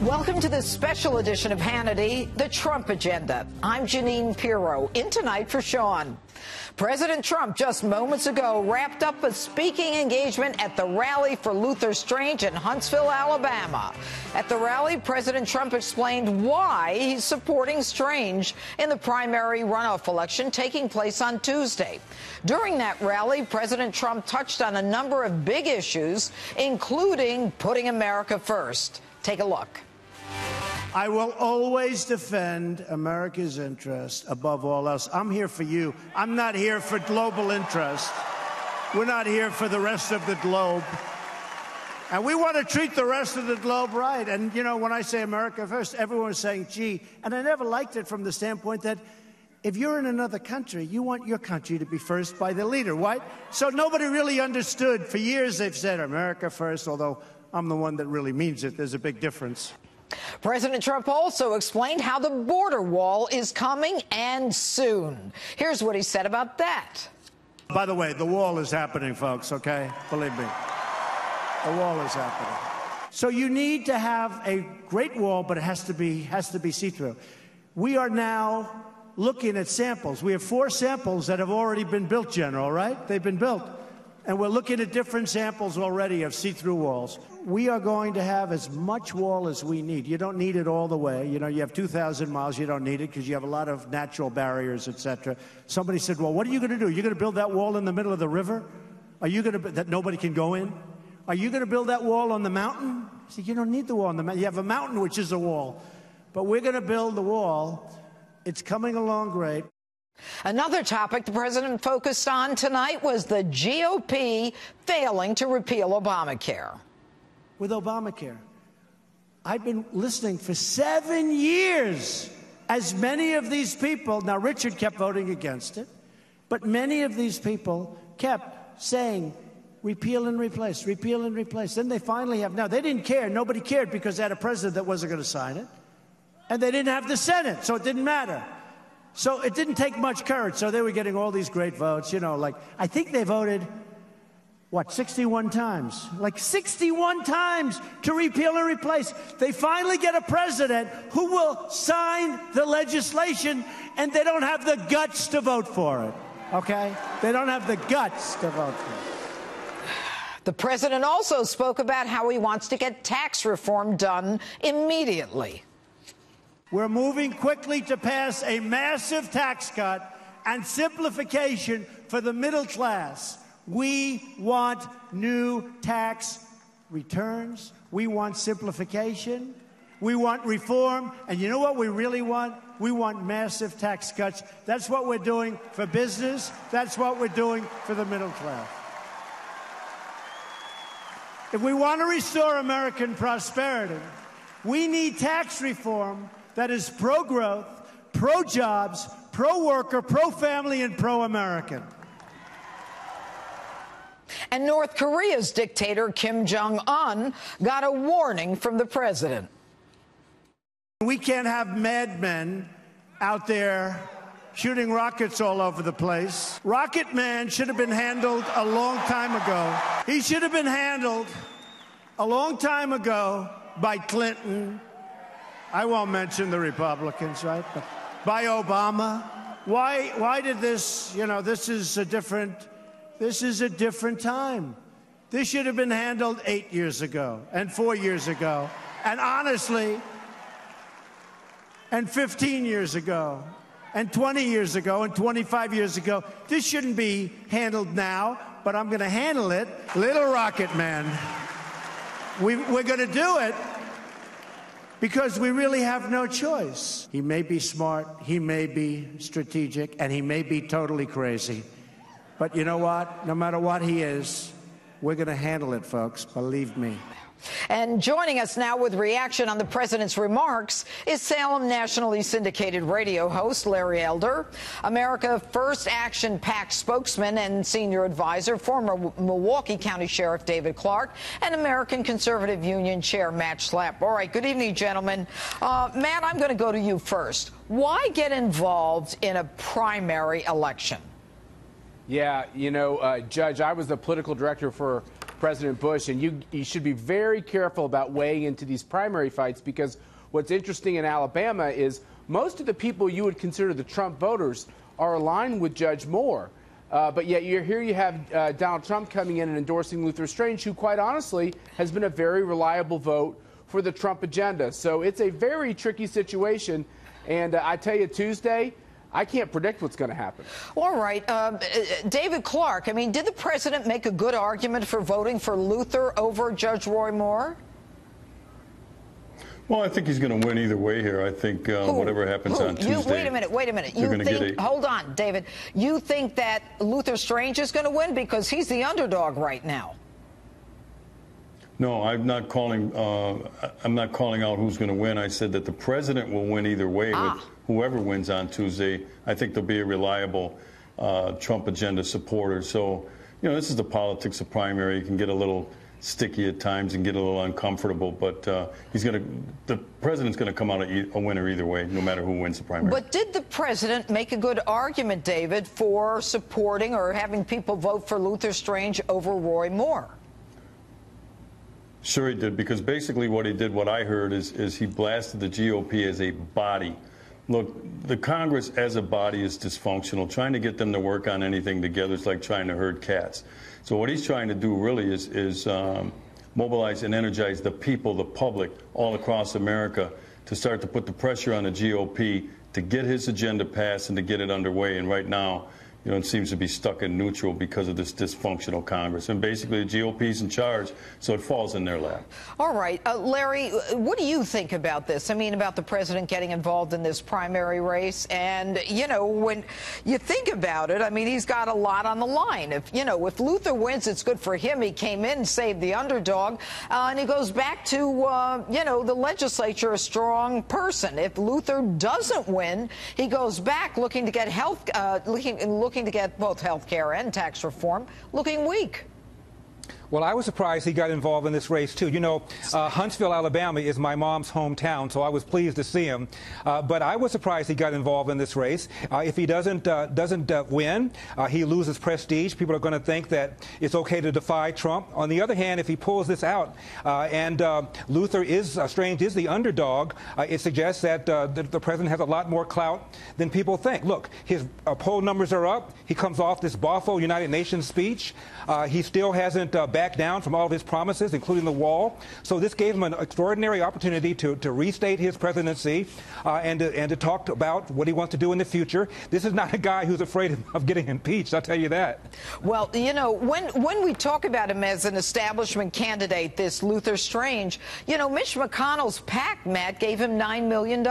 Welcome to this special edition of Hannity, the Trump Agenda. I'm Janine Pirro, in tonight for Sean. President Trump just moments ago wrapped up a speaking engagement at the rally for Luther Strange in Huntsville, Alabama. At the rally, President Trump explained why he's supporting Strange in the primary runoff election taking place on Tuesday. During that rally, President Trump touched on a number of big issues, including putting America first. Take a look. I will always defend America's interest above all else. I'm here for you. I'm not here for global interest. We're not here for the rest of the globe. And we want to treat the rest of the globe right. And, you know, when I say America first, everyone's saying, gee. And I never liked it from the standpoint that if you're in another country, you want your country to be first by the leader, right? So nobody really understood. For years, they've said America first, although I'm the one that really means it. There's a big difference. President Trump also explained how the border wall is coming and soon. Here's what he said about that. By the way, the wall is happening, folks, okay? Believe me. The wall is happening. So you need to have a great wall, but it has to be see-through. We are now looking at samples. We have 4 samples that have already been built, General, right? They've been built. And we're looking at different samples already of see-through walls. We are going to have as much wall as we need. You don't need it all the way. You know, you have 2,000 miles. You don't need it because you have a lot of natural barriers, etc. Somebody said, well, what are you going to do? You're going to build that wall in the middle of the river? Are you going to, that nobody can go in? Are you going to build that wall on the mountain? I said, you don't need the wall on the mountain. You have a mountain, which is a wall. But we're going to build the wall. It's coming along great. Another topic the president focused on tonight was the GOP failing to repeal Obamacare. With Obamacare, I've been listening for 7 years as many of these people, now Richard kept voting against it, but many of these people kept saying, repeal and replace, repeal and replace. Then they finally have, now they didn't care, nobody cared because they had a president that wasn't going to sign it, and they didn't have the Senate, so it didn't matter. So it didn't take much courage. So they were getting all these great votes, you know, like, I think they voted, what, 61 times? Like 61 times to repeal and replace. They finally get a president who will sign the legislation, and they don't have the guts to vote for it, okay? They don't have the guts to vote for it. The president also spoke about how he wants to get tax reform done immediately. We're moving quickly to pass a massive tax cut and simplification for the middle class. We want new tax returns. We want simplification. We want reform. And you know what we really want? We want massive tax cuts. That's what we're doing for business. That's what we're doing for the middle class. If we want to restore American prosperity, we need tax reform that is pro-growth, pro-jobs, pro-worker, pro-family, and pro-American. And North Korea's dictator Kim Jong-un got a warning from the president. We can't have madmen out there shooting rockets all over the place. Rocket Man should have been handled a long time ago. He should have been handled a long time ago by Clinton. I won't mention the Republicans, right? But by Obama. Why did this, you know, this is a different time. This should have been handled 8 years ago and 4 years ago. And honestly, and 15 years ago and 20 years ago and 25 years ago. This shouldn't be handled now, but I'm going to handle it. Little Rocket Man. We're going to do it. Because we really have no choice. He may be smart, he may be strategic, and he may be totally crazy. But you know what? No matter what he is, we're going to handle it, folks. Believe me. And joining us now with reaction on the president's remarks is Salem nationally syndicated radio host Larry Elder, America First Action PAC spokesman and senior advisor, former Milwaukee County Sheriff David Clarke, and American Conservative Union Chair Matt Schlapp. All right, good evening, gentlemen. Matt, I'm going to go to you first. Why get involved in a primary election? Yeah, you know, Judge, I was the political director for President Bush. And you should be very careful about weighing into these primary fights, because what's interesting in Alabama is most of the people you would consider the Trump voters are aligned with Judge Moore. But yet here you have Donald Trump coming in and endorsing Luther Strange, who quite honestly has been a very reliable vote for the Trump agenda. So it's a very tricky situation. And I tell you, Tuesday, I can't predict what's going to happen. All right. David Clarke, I mean, did the president make a good argument for voting for Luther over Judge Roy Moore? Well, I think he's going to win either way here. I think whatever happens on Tuesday. Wait a minute. You think, hold on, David. You think that Luther Strange is going to win because he's the underdog right now? No, I'm not calling out who's going to win. I said that the president will win either way with whoever wins on Tuesday. I think there'll be a reliable Trump agenda supporter. So, this is the politics of primary. You can get a little sticky at times and get a little uncomfortable, but the president's going to come out a winner either way, no matter who wins the primary. But did the president make a good argument, David, for supporting or having people vote for Luther Strange over Roy Moore? Sure he did, because basically what he did, what I heard, is he blasted the GOP as a body. Look, the Congress as a body is dysfunctional. Trying to get them to work on anything together is like trying to herd cats. So what he's trying to do really is mobilize and energize the people, the public, all across America to start to put the pressure on the GOP to get his agenda passed and to get it underway. And right now, it seems to be stuck in neutral because of this dysfunctional Congress. And basically, the GOP's in charge, so it falls in their lap. All right. Larry, what do you think about this? I mean, about the president getting involved in this primary race? And, when you think about it, I mean, he's got a lot on the line. If Luther wins, it's good for him. He came in and saved the underdog. And he goes back to, the legislature, a strong person. If Luther doesn't win, he goes back looking to get looking to get both health care and tax reform, looking weak. Well, I was surprised he got involved in this race, too. Huntsville, Alabama is my mom's hometown, so I was pleased to see him. But I was surprised he got involved in this race. If he doesn't win, he loses prestige. People are going to think that it's okay to defy Trump. On the other hand, if he pulls this out and Luther Strange is the underdog, it suggests that the president has a lot more clout than people think. Look, his poll numbers are up. He comes off this Bothell United Nations speech. He still hasn't back down from all of his promises, including the wall. So this gave him an extraordinary opportunity to restate his presidency and to talk about what he wants to do in the future. This is not a guy who's afraid of getting impeached, I'll tell you that. Well, when we talk about him as an establishment candidate, this Luther Strange, Mitch McConnell's PAC, Matt, gave him $9 million.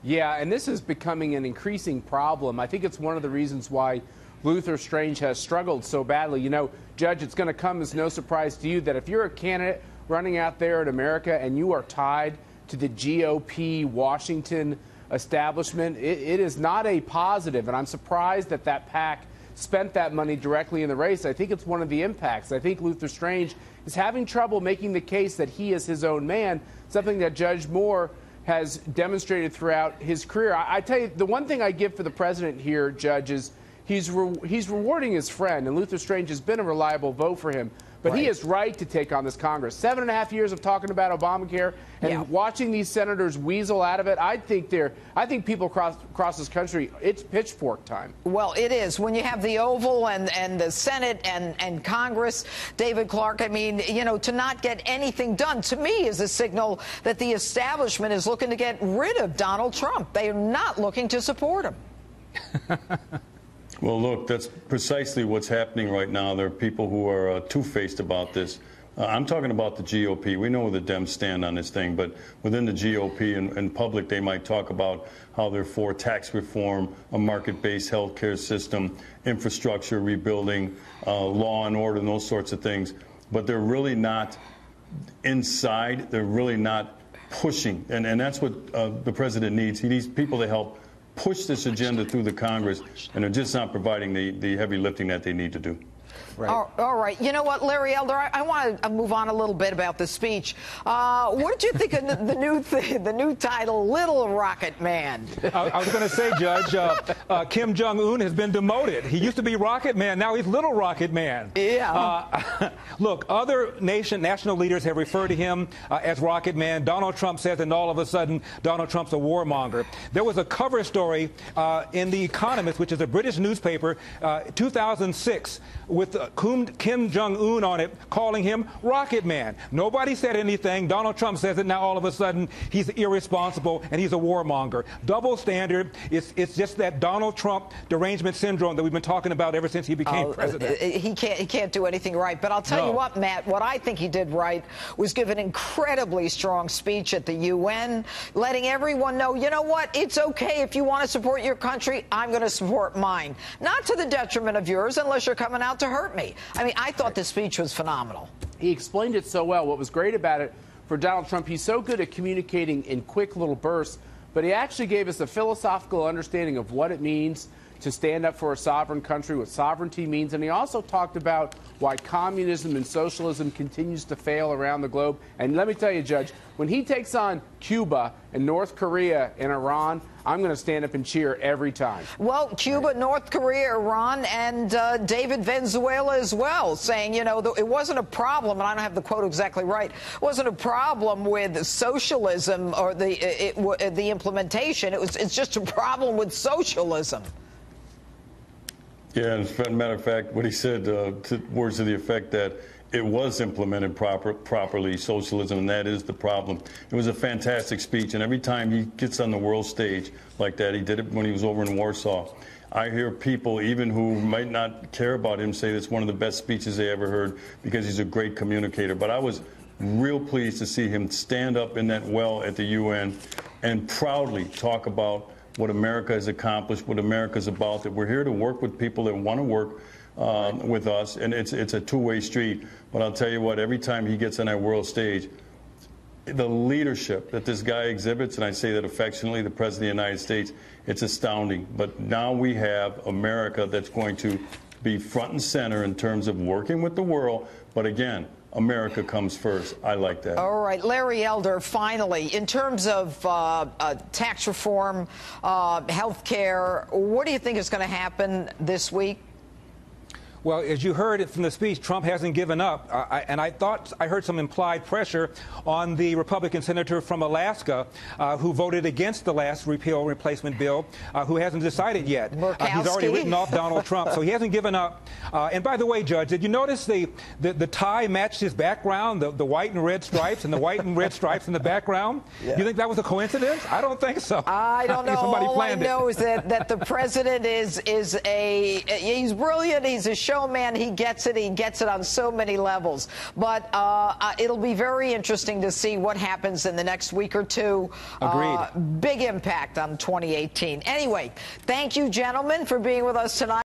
Yeah, and this is becoming an increasing problem. I think it's one of the reasons why Luther Strange has struggled so badly. Judge, it's going to come as no surprise to you that if you're a candidate running out there in America and you are tied to the GOP Washington establishment, it is not a positive. And I'm surprised that PAC spent that money directly in the race. I think it's one of the impacts. I think Luther Strange is having trouble making the case that he is his own man, something that Judge Moore has demonstrated throughout his career. I tell you, the one thing I give for the president here, Judge, is he's rewarding his friend, and Luther Strange has been a reliable vote for him. But he is right to take on this Congress. 7.5 years of talking about Obamacare and watching these senators weasel out of it. I think people across this country, it's pitchfork time. Well, it is. When you have the Oval and the Senate and Congress, David Clarke, I mean, to not get anything done, to me, is a signal that the establishment is looking to get rid of Donald Trump. They are not looking to support him. Well, look, that's precisely what's happening right now. There are people who are two-faced about this. I'm talking about the GOP. We know where the Dems stand on this thing, but within the GOP and in public, they might talk about how they're for tax reform, a market-based health care system, infrastructure rebuilding, law and order, and those sorts of things. But they're really not inside. They're really not pushing. And that's what the president needs. He needs people to help push this agenda through the Congress, and they're just not providing the heavy lifting that they need to do. Right. All right. You know what, Larry Elder, I want to move on a little bit about the speech. What did you think of the new title, Little Rocket Man? I was going to say, Judge, Kim Jong-un has been demoted. He used to be Rocket Man. Now he's Little Rocket Man. Yeah. Look, other national leaders have referred to him as Rocket Man. Donald Trump says, and all of a sudden, Donald Trump's a warmonger. There was a cover story in The Economist, which is a British newspaper, 2006, with Kim Jong-un on it, calling him Rocket Man. Nobody said anything. Donald Trump says it. Now all of a sudden, he's irresponsible and he's a warmonger. Double standard. It's just that Donald Trump derangement syndrome that we've been talking about ever since he became president. He can't do anything right. But I'll tell you what, Matt, what I think he did right was give an incredibly strong speech at the UN, letting everyone know, you know what, it's okay if you want to support your country, I'm going to support mine. Not to the detriment of yours unless you're coming out to hurt me. I mean, I thought this speech was phenomenal. He explained it so well. What was great about it for Donald Trump, he's so good at communicating in quick little bursts, but he actually gave us a philosophical understanding of what it means to stand up for a sovereign country, what sovereignty means. And he also talked about why communism and socialism continues to fail around the globe. And let me tell you, Judge, when he takes on Cuba and North Korea and Iran, I'm going to stand up and cheer every time. Well, Cuba, North Korea, Iran, and David, Venezuela as well, saying, you know, it wasn't a problem, and I don't have the quote exactly right, it wasn't a problem with socialism or the implementation. It's just a problem with socialism. Yeah, and as a matter of fact, what he said, words to the effect that it was implemented properly, socialism, and that is the problem. It was a fantastic speech, and every time he gets on the world stage like that, he did it when he was over in Warsaw, I hear people, even who might not care about him, say that's one of the best speeches they ever heard because he's a great communicator. But I was real pleased to see him stand up in that well at the UN and proudly talk about what America has accomplished, what America's about, that we're here to work with people that want to work with us, and it's a two-way street. But I'll tell you what, every time he gets on that world stage, the leadership that this guy exhibits, and I say that affectionately, the President of the United States, it's astounding. But now we have America that's going to be front and center in terms of working with the world, but again, America comes first. I like that. All right. Larry Elder, finally, in terms of tax reform, health care, what do you think is going to happen this week? Well, as you heard it from the speech, Trump hasn't given up. And I thought I heard some implied pressure on the Republican senator from Alaska who voted against the last repeal replacement bill, who hasn't decided yet. He's already written off Donald Trump, so he hasn't given up. And by the way, Judge, did you notice the tie matched his background, the white and red stripes, and the white and red stripes in the background? Yeah. You think that was a coincidence? I don't think so. I don't know. All I know is that the president he's brilliant. He's a showman. He gets it. He gets it on so many levels. But it'll be very interesting to see what happens in the next week or two. Agreed. Big impact on 2018. Anyway, thank you, gentlemen, for being with us tonight.